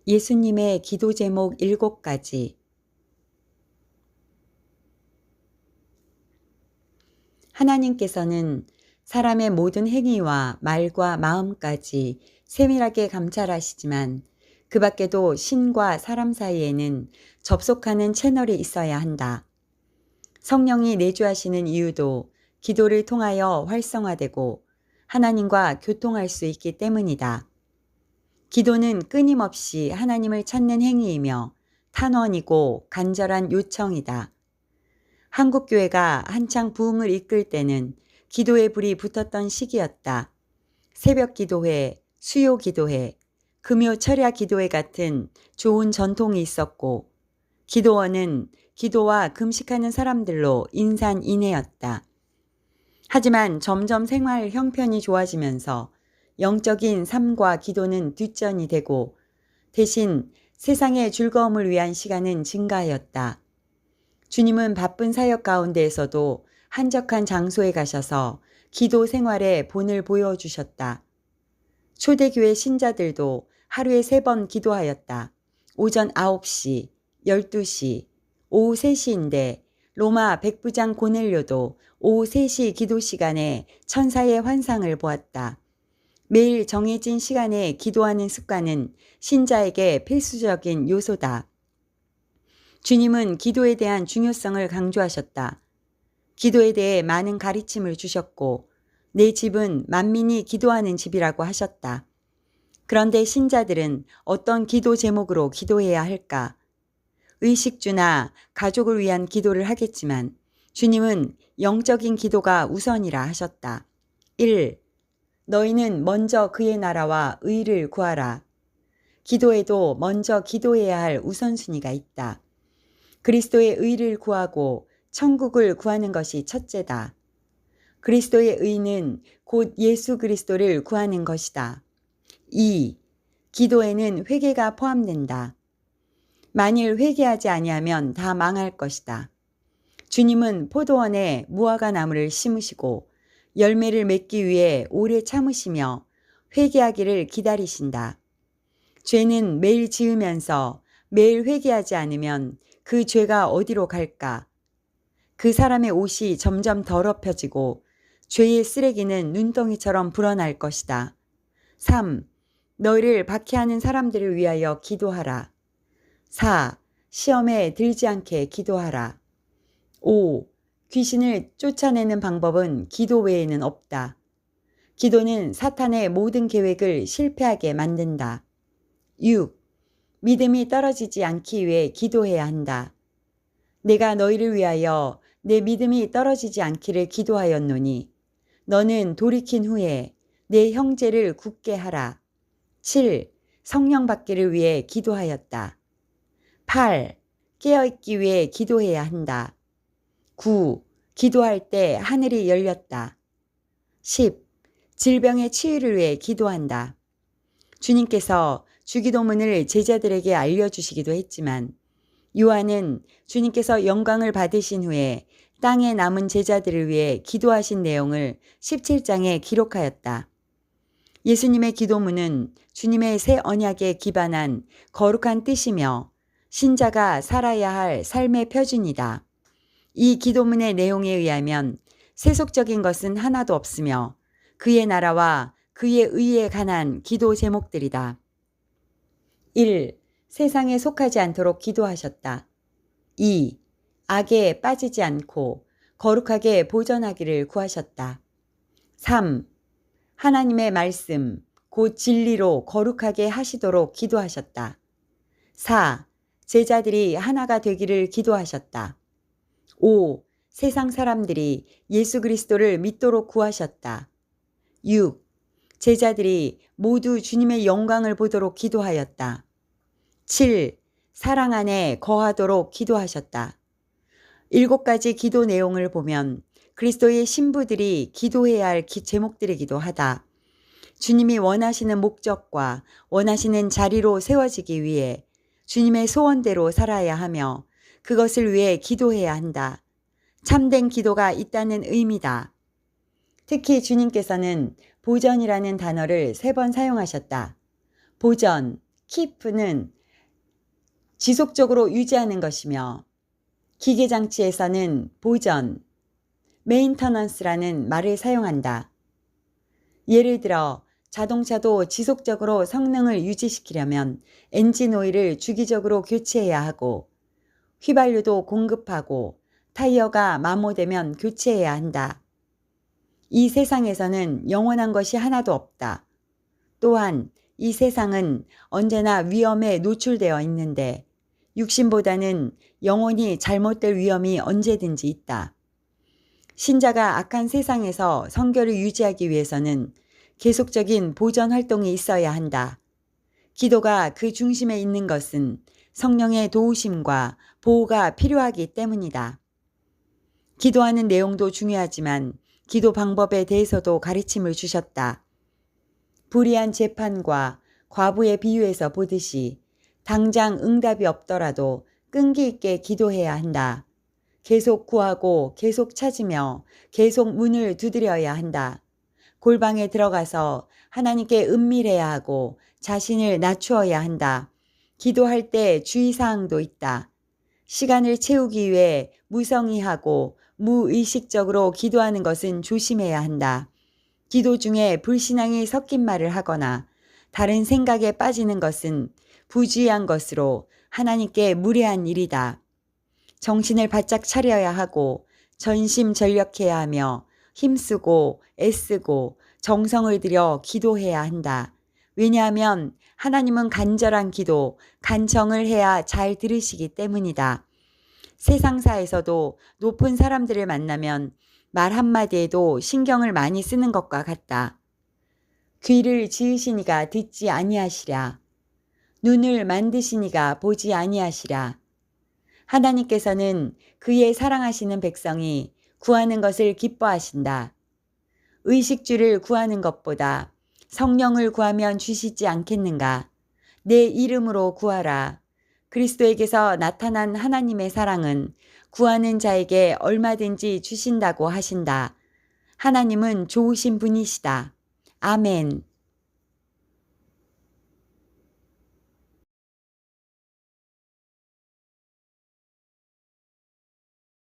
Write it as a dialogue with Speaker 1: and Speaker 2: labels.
Speaker 1: 예수님의 기도 제목 7가지. 하나님께서는 사람의 모든 행위와 말과 마음까지 세밀하게 감찰하시지만 그 밖에도 신과 사람 사이에는 접속하는 채널이 있어야 한다. 성령이 내주하시는 이유도 기도를 통하여 활성화되고 하나님과 교통할 수 있기 때문이다. 기도는 끊임없이 하나님을 찾는 행위이며 탄원이고 간절한 요청이다. 한국교회가 한창 부흥을 이끌 때는 기도의 불이 붙었던 시기였다. 새벽 기도회, 수요 기도회, 금요 철야 기도회 같은 좋은 전통이 있었고 기도원은 기도와 금식하는 사람들로 인산인해였다. 하지만 점점 생활 형편이 좋아지면서 영적인 삶과 기도는 뒷전이 되고 대신 세상의 즐거움을 위한 시간은 증가하였다. 주님은 바쁜 사역 가운데에서도 한적한 장소에 가셔서 기도 생활의 본을 보여주셨다. 초대교회 신자들도 하루에 3번 기도하였다. 오전 9시, 12시, 오후 3시인데 로마 백부장 고넬료도 오후 3시 기도 시간에 천사의 환상을 보았다. 매일 정해진 시간에 기도하는 습관은 신자에게 필수적인 요소다. 주님은 기도에 대한 중요성을 강조하셨다. 기도에 대해 많은 가르침을 주셨고 내 집은 만민이 기도하는 집이라고 하셨다. 그런데 신자들은 어떤 기도 제목으로 기도해야 할까? 의식주나 가족을 위한 기도를 하겠지만 주님은 영적인 기도가 우선이라 하셨다. 1. 너희는 먼저 그의 나라와 의를 구하라. 기도에도 먼저 기도해야 할 우선순위가 있다. 그리스도의 의를 구하고 천국을 구하는 것이 첫째다. 그리스도의 의는 곧 예수 그리스도를 구하는 것이다. 2. 기도에는 회개가 포함된다. 만일 회개하지 아니하면 다 망할 것이다. 주님은 포도원에 무화과 나무를 심으시고 열매를 맺기 위해 오래 참으시며 회개하기를 기다리신다. 죄는 매일 지으면서 매일 회개하지 않으면 그 죄가 어디로 갈까? 그 사람의 옷이 점점 더럽혀지고 죄의 쓰레기는 눈덩이처럼 불어날 것이다. 3. 너희를 박해하는 사람들을 위하여 기도하라. 4. 시험에 들지 않게 기도하라. 5. 귀신을 쫓아내는 방법은 기도 외에는 없다. 기도는 사탄의 모든 계획을 실패하게 만든다. 6. 믿음이 떨어지지 않기 위해 기도해야 한다. 내가 너희를 위하여 내 믿음이 떨어지지 않기를 기도하였노니 너는 돌이킨 후에 내 형제를 굳게 하라. 7. 성령 받기를 위해 기도하였다. 8. 깨어있기 위해 기도해야 한다. 9. 기도할 때 하늘이 열렸다. 10. 질병의 치유를 위해 기도한다. 주님께서 주기도문을 제자들에게 알려주시기도 했지만 요한은 주님께서 영광을 받으신 후에 땅에 남은 제자들을 위해 기도하신 내용을 17장에 기록하였다. 예수님의 기도문은 주님의 새 언약에 기반한 거룩한 뜻이며 신자가 살아야 할 삶의 표준이다. 이 기도문의 내용에 의하면 세속적인 것은 하나도 없으며 그의 나라와 그의 의에 관한 기도 제목들이다. 1. 세상에 속하지 않도록 기도하셨다. 2. 악에 빠지지 않고 거룩하게 보전하기를 구하셨다. 3. 하나님의 말씀, 곧 진리로 거룩하게 하시도록 기도하셨다. 4. 제자들이 하나가 되기를 기도하셨다. 5. 세상 사람들이 예수 그리스도를 믿도록 구하셨다. 6. 제자들이 모두 주님의 영광을 보도록 기도하였다. 7. 사랑 안에 거하도록 기도하셨다. 7가지 기도 내용을 보면 그리스도의 신부들이 기도해야 할 제목들이기도 하다. 주님이 원하시는 목적과 원하시는 자리로 세워지기 위해 주님의 소원대로 살아야 하며 그것을 위해 기도해야 한다. 참된 기도가 있다는 의미다. 특히 주님께서는 보전이라는 단어를 3번 사용하셨다. 보전, keep는 지속적으로 유지하는 것이며 기계장치에서는 보전, maintenance라는 말을 사용한다. 예를 들어 자동차도 지속적으로 성능을 유지시키려면 엔진 오일을 주기적으로 교체해야 하고 휘발유도 공급하고 타이어가 마모되면 교체해야 한다. 이 세상에서는 영원한 것이 하나도 없다. 또한 이 세상은 언제나 위험에 노출되어 있는데 육신보다는 영혼이 잘못될 위험이 언제든지 있다. 신자가 악한 세상에서 성결을 유지하기 위해서는 계속적인 보전 활동이 있어야 한다. 기도가 그 중심에 있는 것은 성령의 도우심과 보호가 필요하기 때문이다. 기도하는 내용도 중요하지만 기도 방법에 대해서도 가르침을 주셨다. 불의한 재판과 과부의 비유에서 보듯이 당장 응답이 없더라도 끈기 있게 기도해야 한다. 계속 구하고 계속 찾으며 계속 문을 두드려야 한다. 골방에 들어가서 하나님께 은밀해야 하고 자신을 낮추어야 한다. 기도할 때 주의사항도 있다. 시간을 채우기 위해 무성의하고 무의식적으로 기도하는 것은 조심해야 한다. 기도 중에 불신앙이 섞인 말을 하거나 다른 생각에 빠지는 것은 부주의한 것으로 하나님께 무례한 일이다. 정신을 바짝 차려야 하고 전심전력해야 하며 힘쓰고 애쓰고 정성을 들여 기도해야 한다. 왜냐하면 하나님은 간절한 기도, 간청을 해야 잘 들으시기 때문이다. 세상사에서도 높은 사람들을 만나면 말 한마디에도 신경을 많이 쓰는 것과 같다. 귀를 지으시니가 듣지 아니하시랴. 눈을 만드시니가 보지 아니하시랴. 하나님께서는 그의 사랑하시는 백성이 구하는 것을 기뻐하신다. 의식주를 구하는 것보다 성령을 구하면 주시지 않겠는가? 내 이름으로 구하라. 그리스도에게서 나타난 하나님의 사랑은 구하는 자에게 얼마든지 주신다고 하신다. 하나님은 좋으신 분이시다. 아멘.